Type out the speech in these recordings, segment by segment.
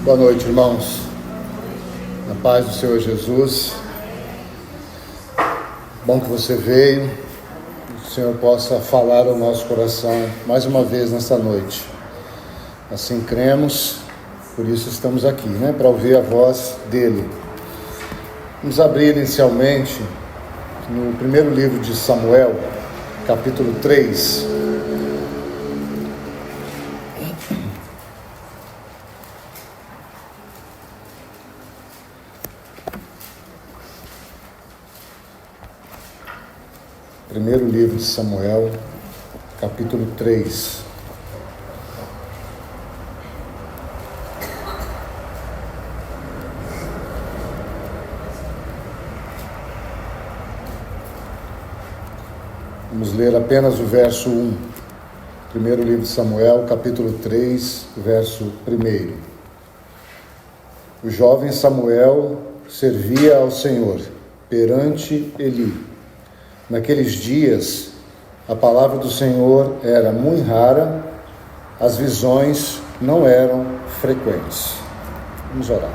Boa noite, irmãos. Na paz do Senhor Jesus. Bom que você veio. Que o Senhor possa falar ao nosso coração mais uma vez nesta noite. Assim cremos, por isso estamos aqui, para ouvir a voz dele. Vamos abrir inicialmente no primeiro livro de Samuel, capítulo 3. Primeiro livro de Samuel, capítulo 3. Vamos ler apenas o verso 1. Primeiro livro de Samuel, capítulo 3, verso 1. O jovem Samuel servia ao Senhor perante Eli. Naqueles dias, a palavra do Senhor era muito rara, as visões não eram frequentes. Vamos orar.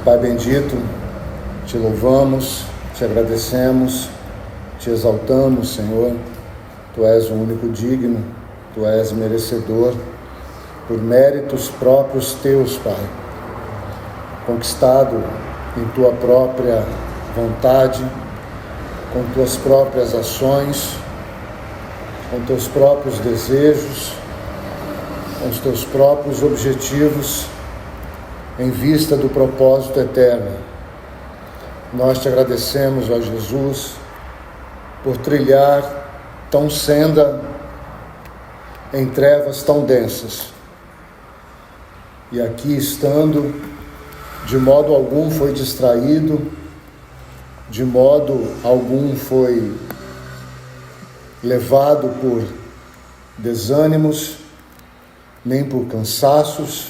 Pai bendito, te louvamos, te agradecemos, te exaltamos, Senhor. Tu és o único digno, tu és merecedor, por méritos próprios teus, Pai, conquistado em tua própria vontade, com tuas próprias ações, com teus próprios desejos, com os teus próprios objetivos, em vista do propósito eterno. Nós te agradecemos, ó Jesus, por trilhar tão senda em trevas tão densas. E aqui estando, de modo algum foi distraído, de modo algum foi levado por desânimos, nem por cansaços,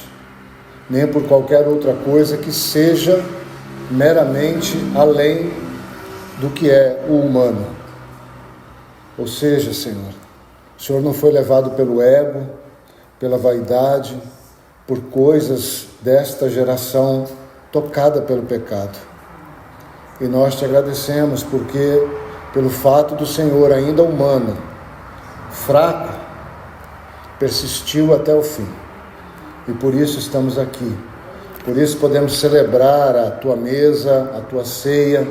nem por qualquer outra coisa que seja meramente além do que é o humano. Ou seja, Senhor, o Senhor não foi levado pelo ego, pela vaidade, por coisas desta geração tocada pelo pecado. E nós te agradecemos porque, pelo fato do Senhor ainda humano, fraco, persistiu até o fim. E por isso estamos aqui. Por isso podemos celebrar a tua mesa, a tua ceia.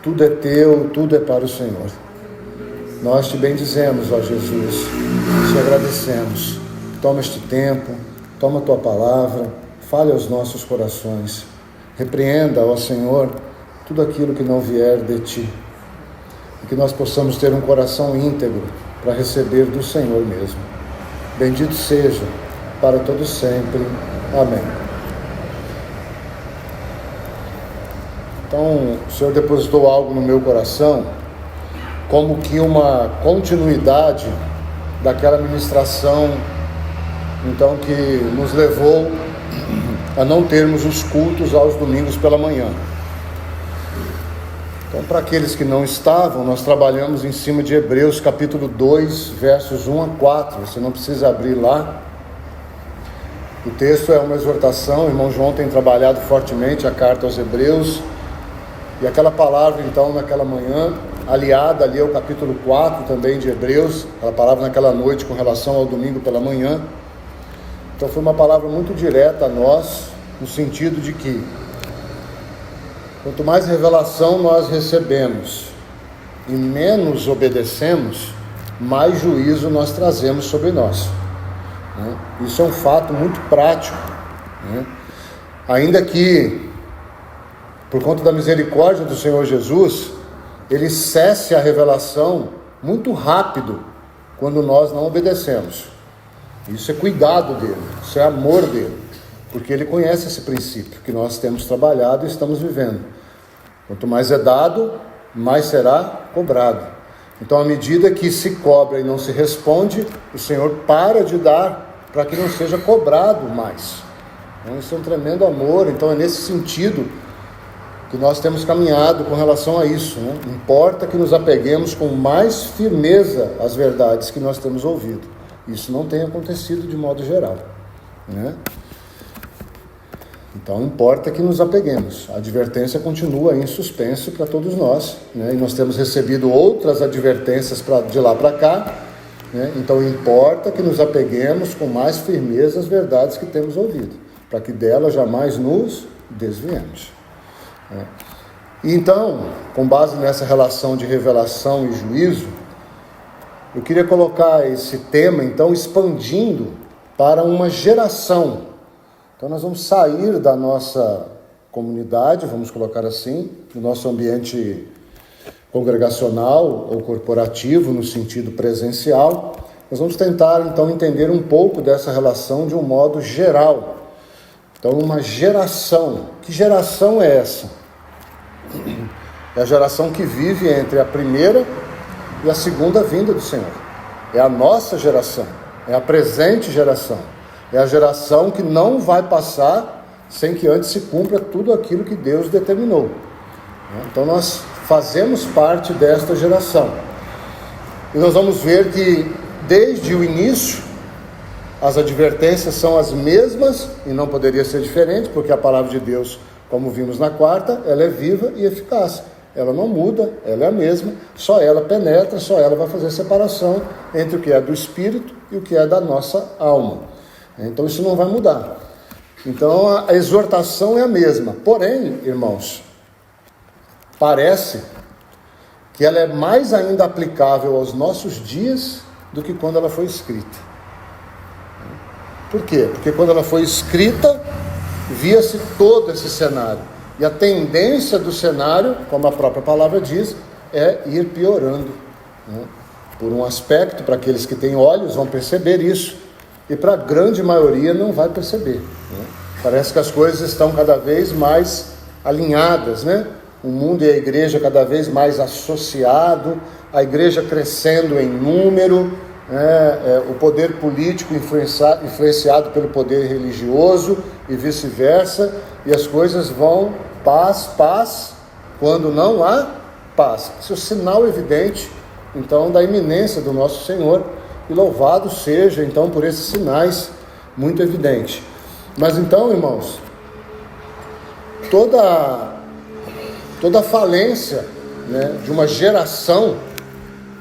Tudo é teu, tudo é para o Senhor. Nós te bendizemos, ó Jesus. Te agradecemos. Toma este tempo, toma a tua palavra, fale aos nossos corações. Repreenda, ó Senhor, tudo aquilo que não vier de ti. E que nós possamos ter um coração íntegro para receber do Senhor mesmo. Bendito seja para todo sempre. Amém. Então, o Senhor depositou algo no meu coração, como que uma continuidade daquela ministração, então, que nos levou a não termos os cultos aos domingos pela manhã. Então, para aqueles que não estavam, nós trabalhamos em cima de Hebreus capítulo 2, versos 1 a 4. Você não precisa abrir lá. O texto é uma exortação. O irmão João tem trabalhado fortemente a carta aos Hebreus. E aquela palavra, então, naquela manhã, aliada ali ao capítulo 4 também de Hebreus, a palavra naquela noite com relação ao domingo pela manhã. Então foi uma palavra muito direta a nós, no sentido de que quanto mais revelação nós recebemos e menos obedecemos, mais juízo nós trazemos sobre nós. Isso é um fato muito prático. Ainda que, por conta da misericórdia do Senhor Jesus, ele cesse a revelação muito rápido quando nós não obedecemos. Isso é cuidado dele, isso é amor dele, porque ele conhece esse princípio que nós temos trabalhado e estamos vivendo. Quanto mais é dado, mais será cobrado. Então, à medida que se cobra e não se responde, o Senhor para de dar para que não seja cobrado mais. Então, isso é um tremendo amor. Então, é nesse sentido que nós temos caminhado com relação a isso. Importa que nos apeguemos com mais firmeza às verdades que nós temos ouvido. isso não tem acontecido de modo geral, né? Então importa que nos apeguemos. A advertência continua em suspenso para todos nós, né? E nós temos recebido outras advertências de lá para cá, né? Então importa que nos apeguemos com mais firmeza às verdades que temos ouvido, para que delas jamais nos desviemos, né? E então, com base nessa relação de revelação e juízo, eu queria colocar esse tema, então, expandindo para uma geração. Então, nós vamos sair da nossa comunidade, vamos colocar assim, do nosso ambiente congregacional ou corporativo, no sentido presencial. Nós vamos tentar, então, entender um pouco dessa relação de um modo geral. Então, uma geração. Que geração é essa? É a geração que vive entre a primeira e a segunda vinda do Senhor. É a nossa geração, é a presente geração. É a geração que não vai passar sem que antes se cumpra tudo aquilo que Deus determinou. Então nós fazemos parte desta geração. E nós vamos ver que desde o início as advertências são as mesmas e não poderia ser diferente, porque a palavra de Deus, como vimos na quarta, ela é viva e eficaz. Ela não muda, ela é a mesma, só ela penetra, só ela vai fazer separação entre o que é do espírito e o que é da nossa alma. Então isso não vai mudar. Então a exortação é a mesma. Porém, irmãos, parece que ela é mais ainda aplicável aos nossos dias do que quando ela foi escrita. Por quê? Porque quando ela foi escrita, via-se todo esse cenário. E a tendência do cenário, como a própria palavra diz, é ir piorando, né? Por um aspecto, para aqueles que têm olhos vão perceber isso, e para a grande maioria não vai perceber, né? Parece que as coisas estão cada vez mais alinhadas, né? O mundo e a igreja cada vez mais associado, a igreja crescendo em número, o poder político influenciado pelo poder religioso e vice-versa, e as coisas vão paz, quando não há paz. Isso é um sinal evidente, então, da iminência do nosso Senhor, e louvado seja, então, por esses sinais muito evidentes. Mas então, irmãos, toda a falência, né, de uma geração,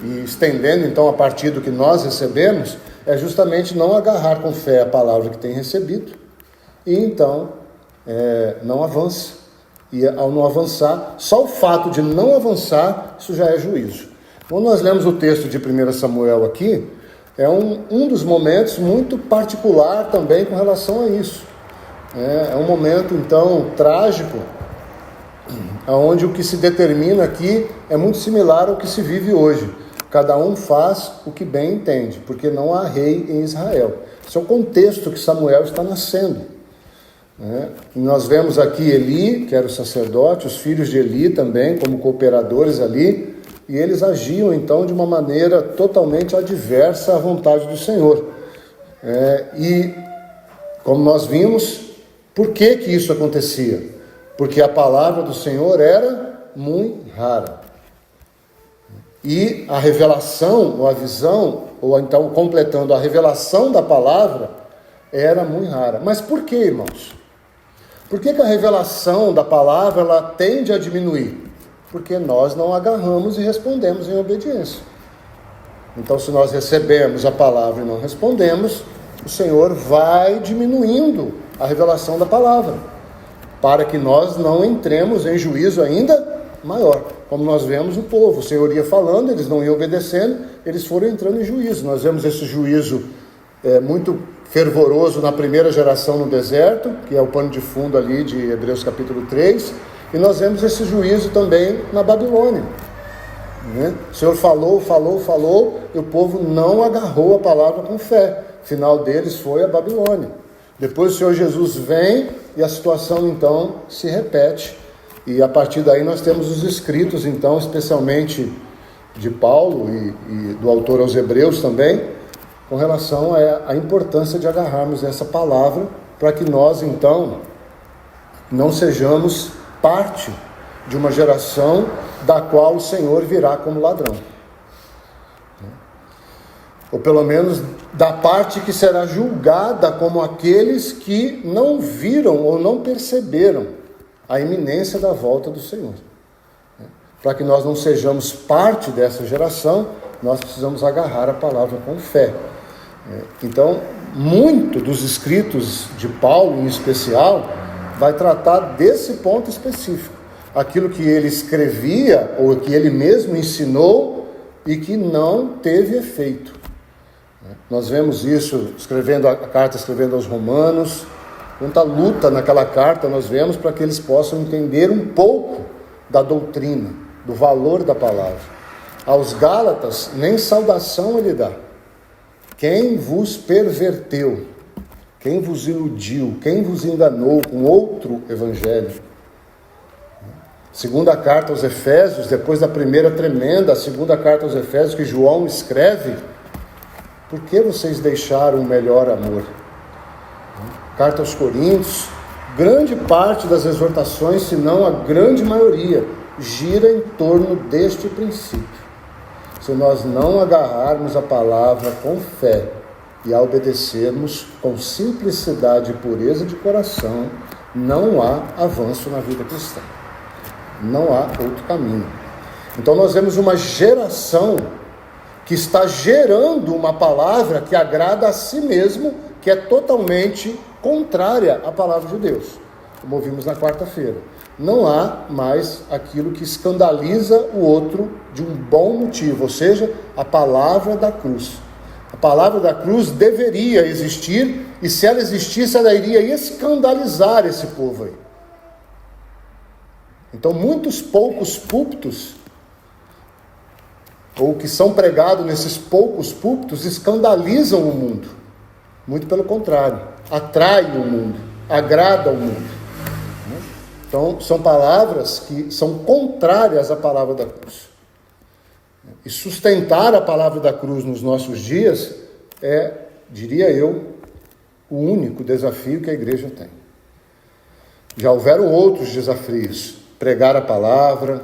e estendendo então a partir do que nós recebemos, é justamente não agarrar com fé a palavra que tem recebido, e então não avança. E ao não avançar, só o fato de não avançar, isso já é juízo. Quando nós lemos o texto de 1 Samuel aqui, é um dos momentos muito particular também com relação a isso. É um momento então trágico, onde o que se determina aqui é muito similar ao que se vive hoje. Cada um faz o que bem entende, porque não há rei em Israel. Esse é o contexto que Samuel está nascendo, né? E nós vemos aqui Eli, que era o sacerdote, os filhos de Eli também, como cooperadores ali, e eles agiam então de uma maneira totalmente adversa à vontade do Senhor. E como nós vimos, por que isso acontecia? Porque a palavra do Senhor era muito rara. E a revelação, ou a visão, ou então completando a revelação da palavra, era muito rara. Mas por que, irmãos? Por que a revelação da palavra ela tende a diminuir? Porque nós não agarramos e respondemos em obediência. Então, se nós recebemos a palavra e não respondemos, o Senhor vai diminuindo a revelação da palavra, para que nós não entremos em juízo ainda maior. Como nós vemos o povo, o Senhor ia falando, eles não iam obedecendo, eles foram entrando em juízo. Nós vemos esse juízo muito fervoroso na primeira geração no deserto, que é o pano de fundo ali de Hebreus capítulo 3, e nós vemos esse juízo também na Babilônia, né? O Senhor falou, e o povo não agarrou a palavra com fé. O final deles foi a Babilônia. Depois o Senhor Jesus vem e a situação então se repete. E a partir daí nós temos os escritos, então, especialmente de Paulo e do autor aos Hebreus também, com relação à importância de agarrarmos essa palavra, para que nós, então, não sejamos parte de uma geração da qual o Senhor virá como ladrão. ou pelo menos da parte que será julgada como aqueles que não viram ou não perceberam a iminência da volta do Senhor. Para que nós não sejamos parte dessa geração, nós precisamos agarrar a palavra com fé. Então, muito dos escritos de Paulo, em especial, vai tratar desse ponto específico. Aquilo que ele escrevia, ou que ele mesmo ensinou, e que não teve efeito. Nós vemos isso escrevendo aos Romanos, quanta luta naquela carta nós vemos para que eles possam entender um pouco da doutrina, do valor da palavra. Aos Gálatas, nem saudação ele dá. Quem vos perverteu, quem vos iludiu, quem vos enganou com outro evangelho? Segunda carta aos Efésios, depois da primeira tremenda, a segunda carta aos Efésios que João escreve, por que vocês deixaram o melhor amor? Carta aos Coríntios, grande parte das exortações, se não a grande maioria, gira em torno deste princípio. Se nós não agarrarmos a palavra com fé e a obedecermos com simplicidade e pureza de coração, não há avanço na vida cristã. Não há outro caminho. Então nós vemos uma geração que está gerando uma palavra que agrada a si mesmo, que é totalmente contrária à palavra de Deus, como ouvimos na quarta-feira. Não há mais aquilo que escandaliza o outro de um bom motivo, ou seja, a palavra da cruz. A palavra da cruz deveria existir, e se ela existisse, ela iria escandalizar esse povo aí. Então, muitos poucos púlpitos, ou que são pregados nesses poucos púlpitos, escandalizam o mundo. Muito pelo contrário, atraem o mundo, agradam o mundo. Então, são palavras que são contrárias à palavra da cruz. E sustentar a palavra da cruz nos nossos dias é, diria eu, o único desafio que a igreja tem. Já houveram outros desafios: pregar a palavra,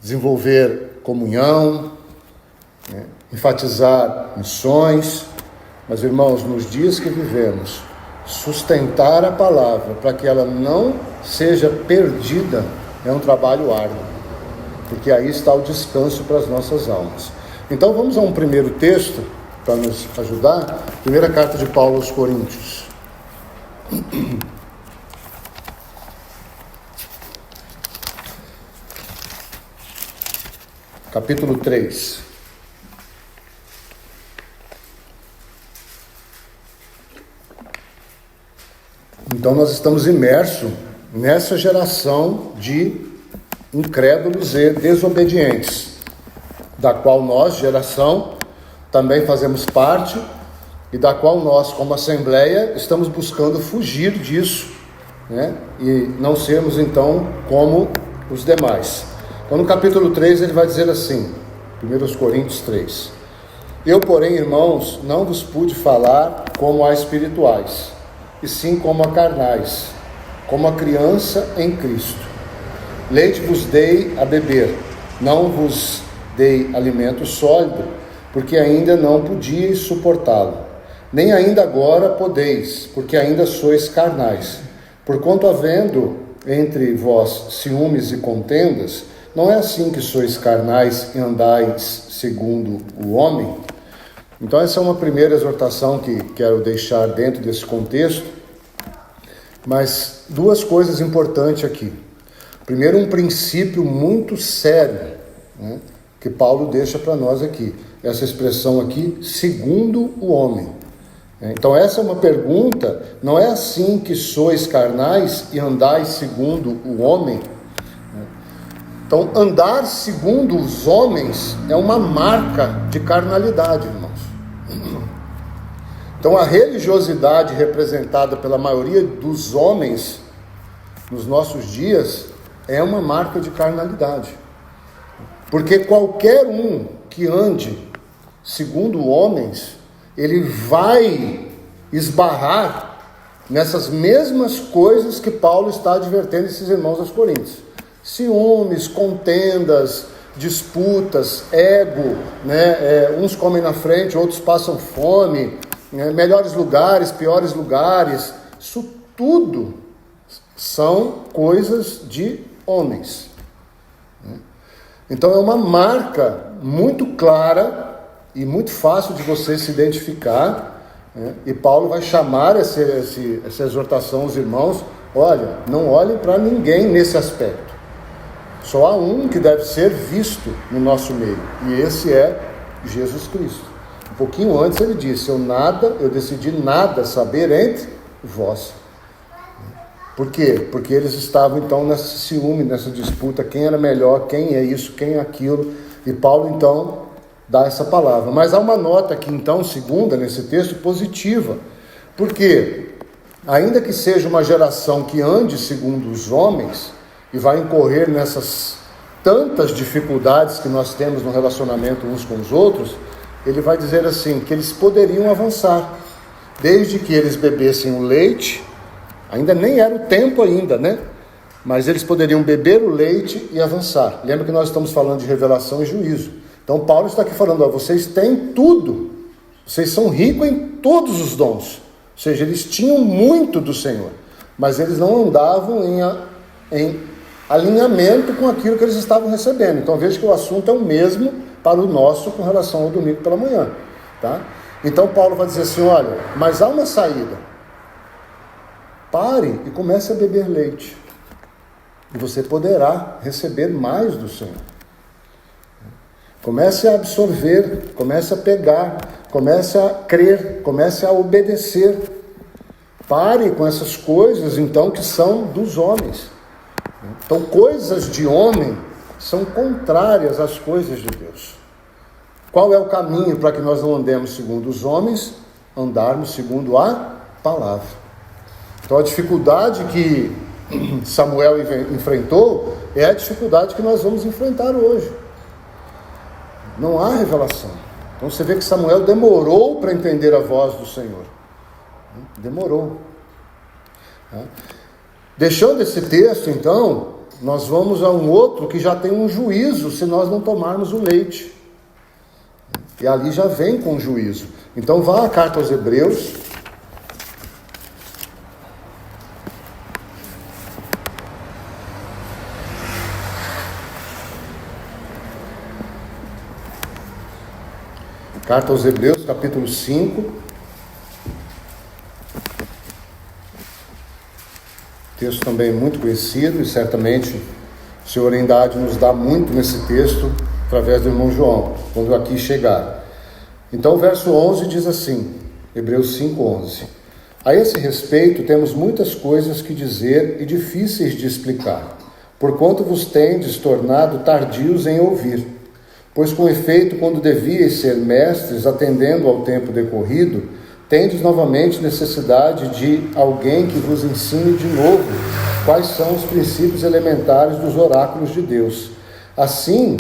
desenvolver comunhão, enfatizar missões. Mas, irmãos, nos dias que vivemos, sustentar a palavra para que ela não seja perdida é um trabalho árduo, porque aí está o descanso para as nossas almas. Então vamos a um primeiro texto para nos ajudar. Primeira carta de Paulo aos Coríntios. Capítulo 3. Então nós estamos imersos nessa geração de incrédulos e desobedientes, da qual nós, geração, também fazemos parte, e da qual nós, como Assembleia, estamos buscando fugir disso, e não sermos então como os demais. Então no capítulo 3 ele vai dizer assim, 1 Coríntios 3: Eu, porém, irmãos, não vos pude falar como a espirituais, e sim como a carnais, como a criança em Cristo. Leite vos dei a beber, não vos dei alimento sólido, porque ainda não podíeis suportá-lo. Nem ainda agora podeis, porque ainda sois carnais. Porquanto havendo entre vós ciúmes e contendas, não é assim que sois carnais e andais segundo o homem? Então essa é uma primeira exortação que quero deixar dentro desse contexto, mas duas coisas importantes aqui. Primeiro, um princípio muito sério, que Paulo deixa para nós aqui. Essa expressão aqui, segundo o homem. Então essa é uma pergunta, não é assim que sois carnais e andais segundo o homem? Então andar segundo os homens é uma marca de carnalidade, irmãos. Então a religiosidade representada pela maioria dos homens nos nossos dias é uma marca de carnalidade. Porque qualquer um que ande segundo homens, ele vai esbarrar nessas mesmas coisas que Paulo está advertendo esses irmãos aos Coríntios. Ciúmes, contendas, disputas, ego, né? Uns comem na frente, outros passam fome, né? Melhores lugares, piores lugares, isso tudo são coisas de homens. Então é uma marca muito clara e muito fácil de você se identificar, né? E Paulo vai chamar essa exortação aos irmãos: olha, não olhem para ninguém nesse aspecto. Só há um que deve ser visto no nosso meio, e esse é Jesus Cristo. Um pouquinho antes ele disse: eu decidi nada saber entre vós. Por quê? Porque eles estavam então nesse ciúme, nessa disputa, quem era melhor, quem é isso, quem é aquilo, e Paulo então dá essa palavra. Mas há uma nota aqui então, segunda, nesse texto, positiva, porque ainda que seja uma geração que ande segundo os homens, e vai incorrer nessas tantas dificuldades que nós temos no relacionamento uns com os outros, ele vai dizer assim, que eles poderiam avançar, desde que eles bebessem o leite, ainda nem era o tempo ainda, né? Mas eles poderiam beber o leite e avançar. Lembra que nós estamos falando de revelação e juízo. Então Paulo está aqui falando, vocês têm tudo, vocês são ricos em todos os dons, ou seja, eles tinham muito do Senhor, mas eles não andavam em alinhamento com aquilo que eles estavam recebendo. Então veja que o assunto é o mesmo para o nosso com relação ao domingo pela manhã, tá? Então Paulo vai dizer assim, olha, mas há uma saída. Pare e comece a beber leite, e você poderá receber mais do Senhor. Comece a absorver, comece a pegar, comece a crer, comece a obedecer. Pare com essas coisas então que são dos homens. Então, coisas de homem são contrárias às coisas de Deus. Qual é o caminho para que nós não andemos segundo os homens? Andarmos segundo a palavra. Então, a dificuldade que Samuel enfrentou é a dificuldade que nós vamos enfrentar hoje. Não há revelação. Então, você vê que Samuel demorou para entender a voz do Senhor. Demorou. Deixando esse texto, então, nós vamos a um outro que já tem um juízo se nós não tomarmos o leite. E ali já vem com juízo. Então vá à carta aos Hebreus. Carta aos Hebreus, capítulo 5. Texto também muito conhecido, e certamente o Senhor ainda há de nos dar muito nesse texto, através do irmão João, quando aqui chegar. Então o verso 11 diz assim, Hebreus 5:11: a esse respeito temos muitas coisas que dizer e difíceis de explicar, porquanto vos tendes tornado tardios em ouvir. Pois com efeito, quando devíeis ser mestres, atendendo ao tempo decorrido, tendes novamente necessidade de alguém que vos ensine de novo quais são os princípios elementares dos oráculos de Deus. Assim,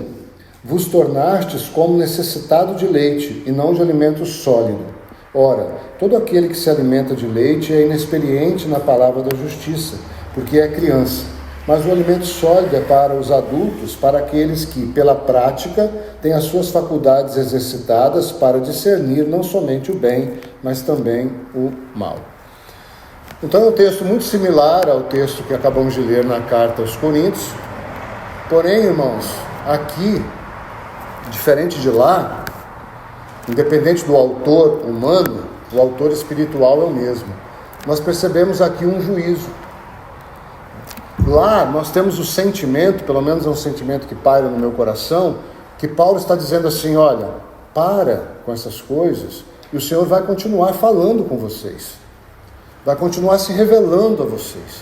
vos tornastes como necessitado de leite, e não de alimento sólido. Ora, todo aquele que se alimenta de leite é inexperiente na palavra da justiça, porque é criança. Mas o alimento sólido é para os adultos, para aqueles que, pela prática, têm as suas faculdades exercitadas para discernir não somente o bem, mas também o mal. Então é um texto muito similar ao texto que acabamos de ler na carta aos Coríntios. Porém, irmãos, aqui, diferente de lá, independente do autor humano, o autor espiritual é o mesmo. Nós percebemos aqui um juízo. Lá nós temos o sentimento, pelo menos é um sentimento que paira no meu coração, que Paulo está dizendo assim, olha, para com essas coisas, e o Senhor vai continuar falando com vocês, vai continuar se revelando a vocês.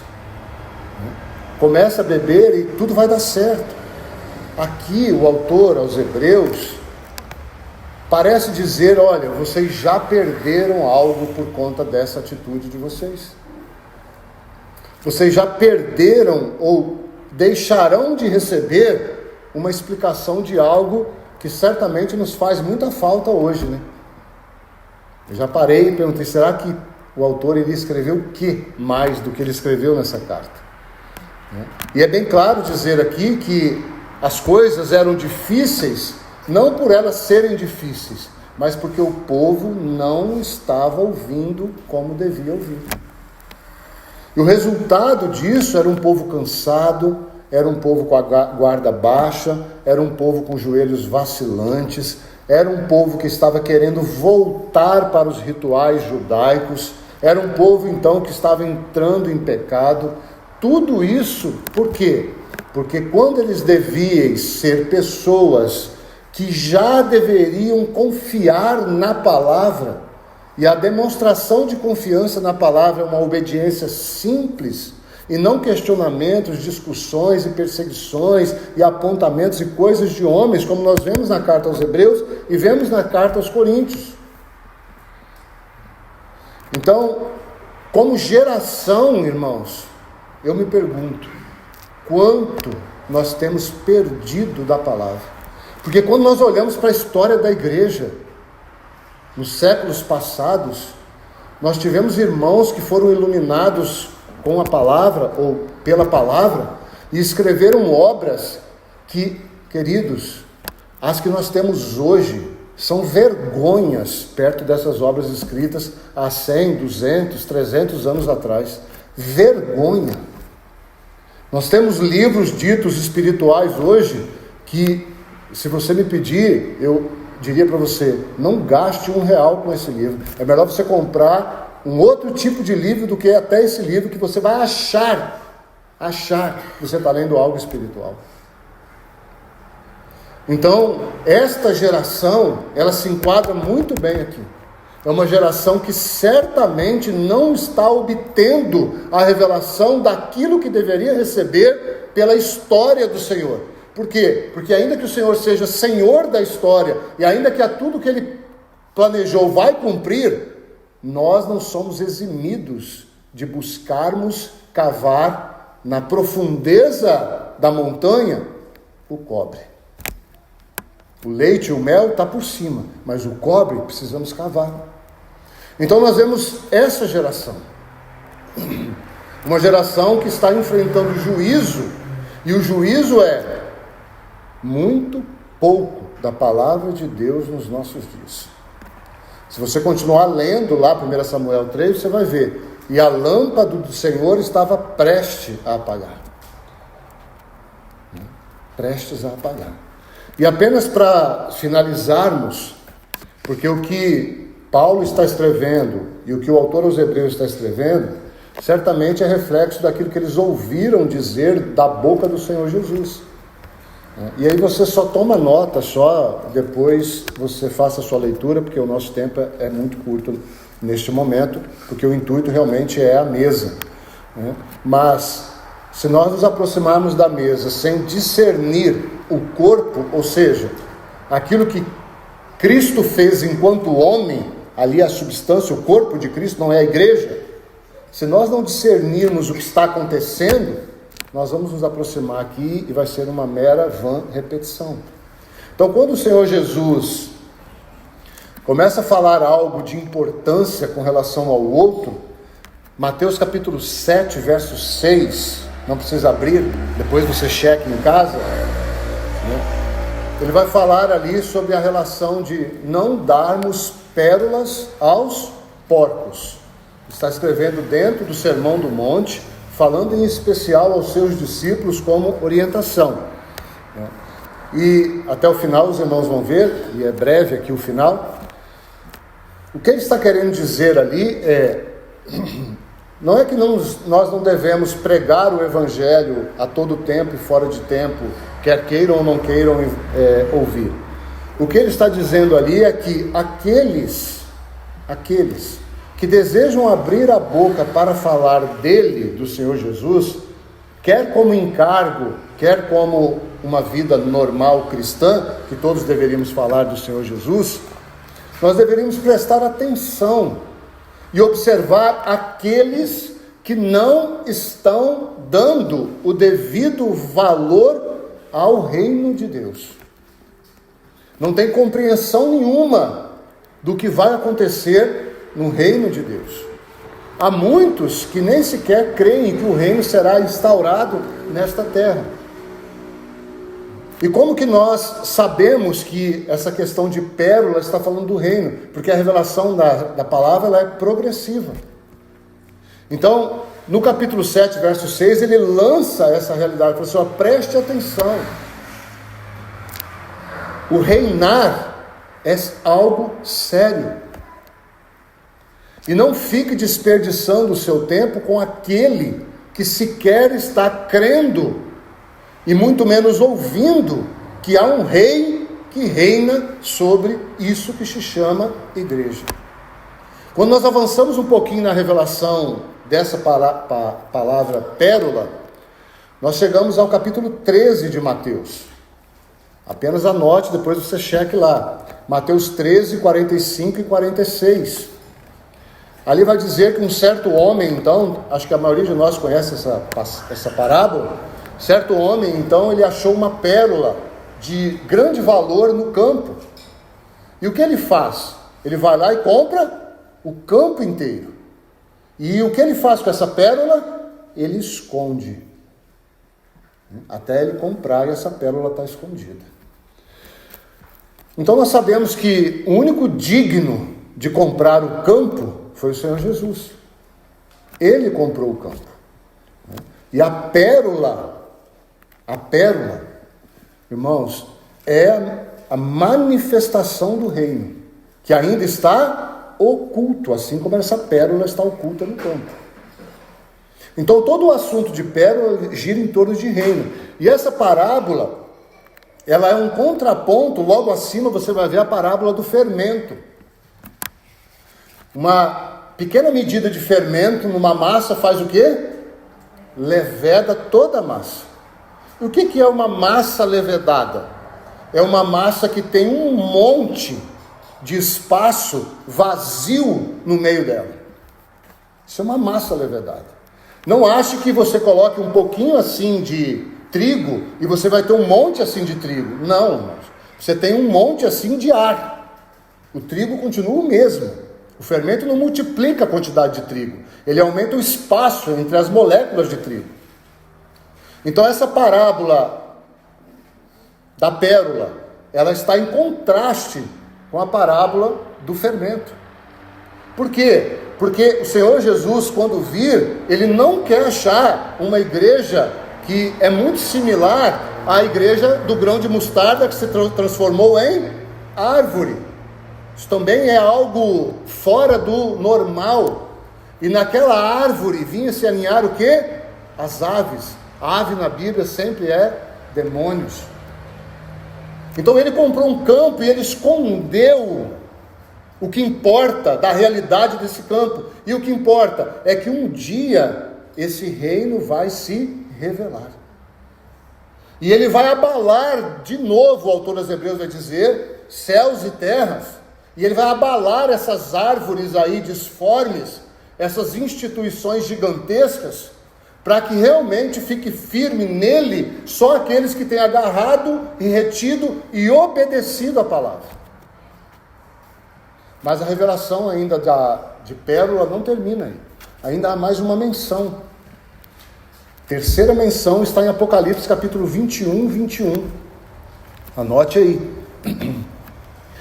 Começa a beber e tudo vai dar certo. Aqui o autor aos Hebreus parece dizer, olha, vocês já perderam algo por conta dessa atitude de vocês. Vocês já perderam ou deixarão de receber uma explicação de algo que certamente nos faz muita falta hoje, né? Eu já parei e perguntei, será que o autor iria escrever o que mais do que ele escreveu nessa carta? E é bem claro dizer aqui que as coisas eram difíceis, não por elas serem difíceis, mas porque o povo não estava ouvindo como devia ouvir. E o resultado disso era um povo cansado, era um povo com a guarda baixa, era um povo com joelhos vacilantes, era um povo que estava querendo voltar para os rituais judaicos, era um povo então que estava entrando em pecado. Tudo isso por quê? Porque quando eles deviam ser pessoas que já deveriam confiar na palavra, e a demonstração de confiança na palavra é uma obediência simples, e não questionamentos, discussões e perseguições e apontamentos e coisas de homens, como nós vemos na carta aos Hebreus e vemos na carta aos Coríntios. Então, como geração, irmãos, eu me pergunto, quanto nós temos perdido da palavra? Porque quando nós olhamos para a história da igreja, nos séculos passados, nós tivemos irmãos que foram iluminados com a palavra ou pela palavra e escreveram obras que, queridos, as que nós temos hoje são vergonhas perto dessas obras escritas há 100, 200, 300 anos atrás. Vergonha. Nós temos livros ditos espirituais hoje que, se você me pedir, eu diria para você, não gaste R$1 com esse livro. É melhor você comprar um outro tipo de livro do que até esse livro, que você vai achar que você está lendo algo espiritual. Então, esta geração, ela se enquadra muito bem aqui. É uma geração que certamente não está obtendo a revelação daquilo que deveria receber pela história do Senhor. Por quê? Porque ainda que o Senhor seja Senhor da história, e ainda que a tudo que Ele planejou vai cumprir, nós não somos eximidos de buscarmos cavar na profundeza da montanha o cobre. O leite e o mel está por cima, mas o cobre precisamos cavar. Então nós vemos essa geração, uma geração que está enfrentando juízo, e o juízo é muito pouco da palavra de Deus nos nossos dias. Se você continuar lendo lá 1 Samuel 3, você vai ver, e a lâmpada do Senhor estava prestes a apagar. Prestes a apagar. E apenas para finalizarmos, porque o que Paulo está escrevendo e o que o autor aos Hebreus está escrevendo, certamente é reflexo daquilo que eles ouviram dizer da boca do Senhor Jesus. E aí você só toma nota, só depois você faça a sua leitura, porque o nosso tempo é muito curto neste momento, porque o intuito realmente é a mesa. Mas, se nós nos aproximarmos da mesa sem discernir o corpo, ou seja, aquilo que Cristo fez enquanto homem, ali a substância, o corpo de Cristo, não é a igreja, se nós não discernirmos o que está acontecendo, nós vamos nos aproximar aqui e vai ser uma mera vã repetição. Então, quando o Senhor Jesus começa a falar algo de importância com relação ao outro, Mateus capítulo 7, verso 6, não precisa abrir, depois você cheque em casa, ele vai falar ali sobre a relação de não darmos pérolas aos porcos. Está escrevendo dentro do Sermão do Monte, falando em especial aos seus discípulos como orientação. E até o final os irmãos vão ver, e é breve aqui o final. O que ele está querendo dizer ali é, não é que nós não devemos pregar o Evangelho a todo tempo e fora de tempo, quer queiram ou não queiram ouvir. O que ele está dizendo ali é que aqueles que desejam abrir a boca para falar dele, do Senhor Jesus, quer como encargo, quer como uma vida normal cristã, que todos deveríamos falar do Senhor Jesus, nós deveríamos prestar atenção e observar aqueles que não estão dando o devido valor ao reino de Deus. Não tem compreensão nenhuma do que vai acontecer no reino de Deus. Há muitos que nem sequer creem que o reino será instaurado nesta terra. E como que nós sabemos que essa questão de pérola está falando do reino? Porque a revelação da palavra ela é progressiva. Então, no capítulo 7, verso 6, ele lança essa realidade. Ele fala assim, preste atenção. O reinar é algo sério. E não fique desperdiçando o seu tempo com aquele que sequer está crendo e muito menos ouvindo que há um rei que reina sobre isso que se chama igreja. Quando nós avançamos um pouquinho na revelação dessa palavra pérola, nós chegamos ao capítulo 13 de Mateus. Apenas anote, depois você cheque lá. Mateus 13, 45 e 46. Ali vai dizer que um certo homem, então, acho que a maioria de nós conhece essa parábola. Certo homem, então, ele achou uma pérola de grande valor no campo. E o que ele faz? Ele vai lá e compra o campo inteiro. E o que ele faz com essa pérola? Ele esconde. Até ele comprar e essa pérola está escondida. Então nós sabemos que o único digno de comprar o campo foi o Senhor Jesus. Ele comprou o campo. E a pérola, irmãos, é a manifestação do reino, que ainda está oculto, assim como essa pérola está oculta no campo. Então todo o assunto de pérola gira em torno de reino. E essa parábola, ela é um contraponto, logo acima você vai ver a parábola do fermento. Uma pequena medida de fermento numa massa faz o quê? Leveda toda a massa. E o que é uma massa levedada? É uma massa que tem um monte de espaço vazio no meio dela. Isso é uma massa levedada. Não ache que você coloque um pouquinho assim de trigo e você vai ter um monte assim de trigo. Não, irmãos. Você tem um monte assim de ar. O trigo continua o mesmo. O fermento não multiplica a quantidade de trigo. Ele aumenta o espaço entre as moléculas de trigo. Então essa parábola da pérola, ela está em contraste com a parábola do fermento. Por quê? Porque o Senhor Jesus, quando vir, ele não quer achar uma igreja que é muito similar à igreja do grão de mostarda que se transformou em árvore. Isso também é algo fora do normal. E naquela árvore vinha se aninhar o quê? As aves. A ave na Bíblia sempre é demônios. Então ele comprou um campo e ele escondeu o que importa da realidade desse campo. E o que importa é que um dia esse reino vai se revelar. E ele vai abalar de novo, o autor dos Hebreus vai dizer, céus e terras. E ele vai abalar essas árvores aí disformes, essas instituições gigantescas, para que realmente fique firme nele só aqueles que têm agarrado e retido e obedecido a palavra. Mas a revelação ainda de pérola não termina aí. Ainda há mais uma menção. Terceira menção está em Apocalipse capítulo 21. Anote aí.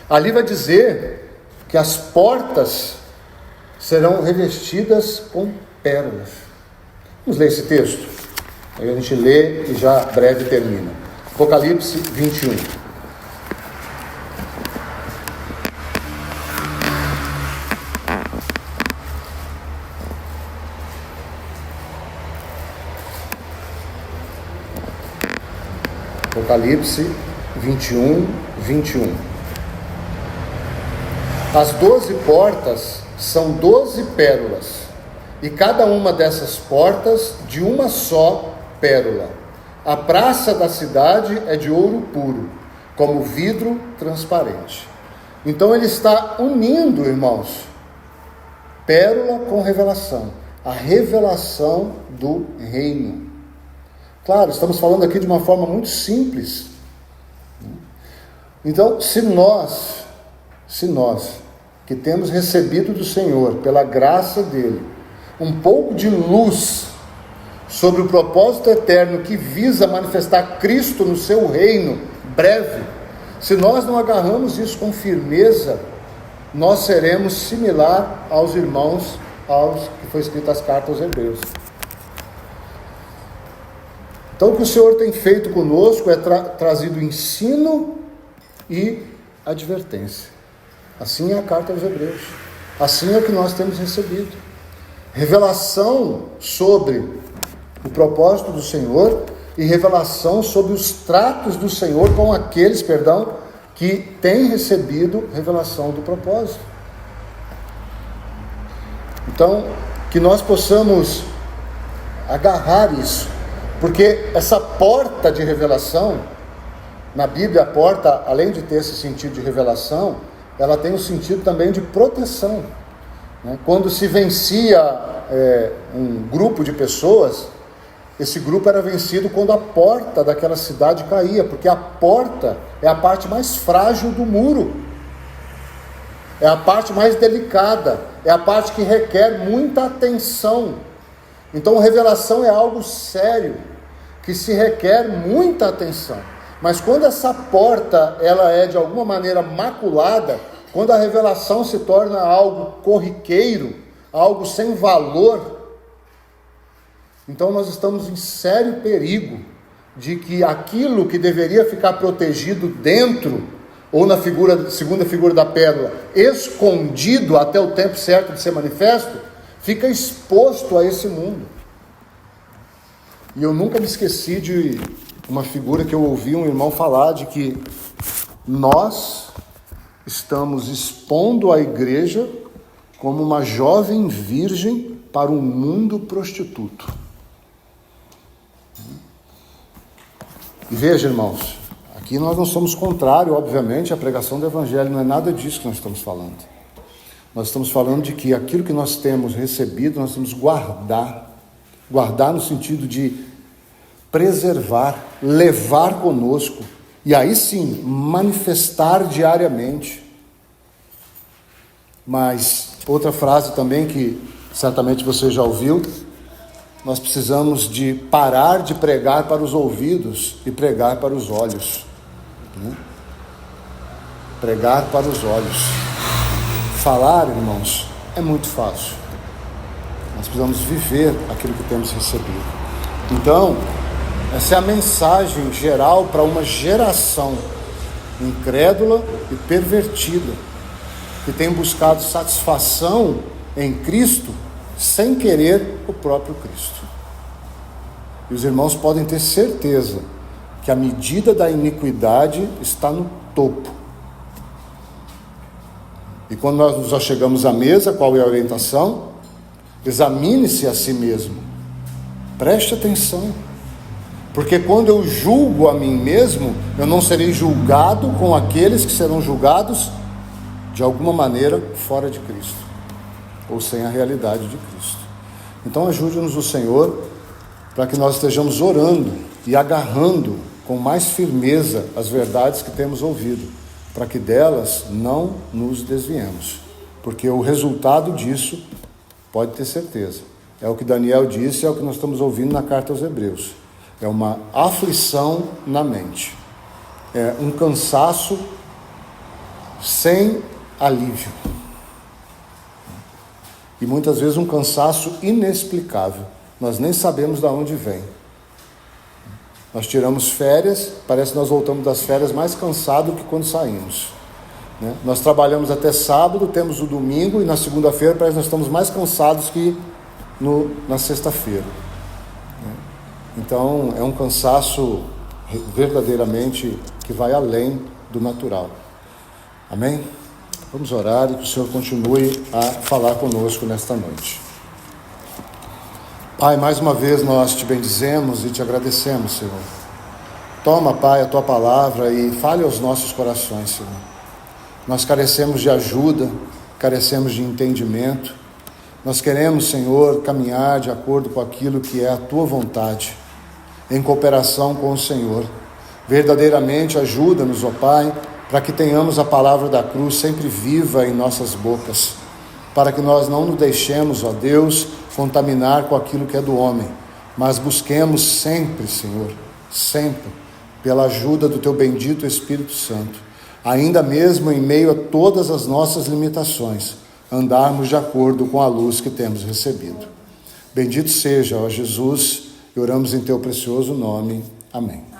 Ali vai dizer que as portas serão revestidas com pérolas. Vamos ler esse texto? Aí a gente lê e já breve termina. Apocalipse 21. Apocalipse 21. As 12 portas são 12 pérolas, e cada uma dessas portas de uma só pérola. A praça da cidade é de ouro puro, como vidro transparente. Então ele está unindo, irmãos, pérola com revelação, a revelação do reino. Claro, estamos falando aqui de uma forma muito simples. Então, se nós que temos recebido do Senhor, pela graça dele, um pouco de luz sobre o propósito eterno que visa manifestar Cristo no seu reino breve, se nós não agarramos isso com firmeza, nós seremos similar aos irmãos aos que foi escrito as cartas aos Hebreus. Então o que o Senhor tem feito conosco é trazido ensino e advertência. Assim é a carta aos Hebreus. Assim é o que nós temos recebido. Revelação sobre o propósito do Senhor e revelação sobre os tratos do Senhor com aqueles, que têm recebido revelação do propósito. Então, que nós possamos agarrar isso, porque essa porta de revelação, na Bíblia, a porta, além de ter esse sentido de revelação, ela tem um sentido também de proteção. Quando se vencia um grupo de pessoas, esse grupo era vencido quando a porta daquela cidade caía, porque a porta é a parte mais frágil do muro, é a parte mais delicada, é a parte que requer muita atenção. Então, revelação é algo sério, que se requer muita atenção. Mas quando essa porta ela é de alguma maneira maculada, quando a revelação se torna algo corriqueiro, algo sem valor, então nós estamos em sério perigo de que aquilo que deveria ficar protegido dentro, ou na segunda figura da pérola, escondido até o tempo certo de ser manifesto, fica exposto a esse mundo. E eu nunca me esqueci de uma figura que eu ouvi um irmão falar, de que nós estamos expondo a igreja como uma jovem virgem para um mundo prostituto. E veja, irmãos, aqui nós não somos contrários, obviamente, à pregação do Evangelho, não é nada disso que nós estamos falando. Nós estamos falando de que aquilo que nós temos recebido, nós temos guardar no sentido de preservar, levar conosco, e aí sim, manifestar diariamente. Mas, outra frase também que certamente você já ouviu, nós precisamos de parar de pregar para os ouvidos e pregar para os olhos. Pregar para os olhos. Falar, irmãos, é muito fácil. Nós precisamos viver aquilo que temos recebido. Então, essa é a mensagem geral para uma geração incrédula e pervertida, que tem buscado satisfação em Cristo sem querer o próprio Cristo. E os irmãos podem ter certeza que a medida da iniquidade está no topo. E quando nós nos achegamos à mesa, qual é a orientação? Examine-se a si mesmo. Preste atenção. Porque quando eu julgo a mim mesmo, eu não serei julgado com aqueles que serão julgados de alguma maneira fora de Cristo, ou sem a realidade de Cristo. Então ajude-nos o Senhor, para que nós estejamos orando e agarrando com mais firmeza as verdades que temos ouvido, para que delas não nos desviemos, porque o resultado disso, pode ter certeza, é o que Daniel disse, é o que nós estamos ouvindo na carta aos Hebreus, é uma aflição na mente, é um cansaço sem alívio, e muitas vezes um cansaço inexplicável, nós nem sabemos de onde vem. Nós tiramos férias, parece que nós voltamos das férias mais cansados do que quando saímos, né? Nós trabalhamos até sábado, temos o domingo, e na segunda-feira parece que nós estamos mais cansados que na sexta-feira, né? Então é um cansaço verdadeiramente que vai além do natural. Amém? Vamos orar e que o Senhor continue a falar conosco nesta noite. Pai, mais uma vez nós te bendizemos e te agradecemos, Senhor. Toma, Pai, a tua palavra e fale aos nossos corações, Senhor. Nós carecemos de ajuda, carecemos de entendimento. Nós queremos, Senhor, caminhar de acordo com aquilo que é a tua vontade, em cooperação com o Senhor. Verdadeiramente ajuda-nos, ó Pai, para que tenhamos a palavra da cruz sempre viva em nossas bocas, para que nós não nos deixemos, ó Deus, contaminar com aquilo que é do homem, mas busquemos sempre, Senhor, sempre, pela ajuda do Teu bendito Espírito Santo, ainda mesmo em meio a todas as nossas limitações, andarmos de acordo com a luz que temos recebido. Bendito seja, ó Jesus, e oramos em Teu precioso nome. Amém.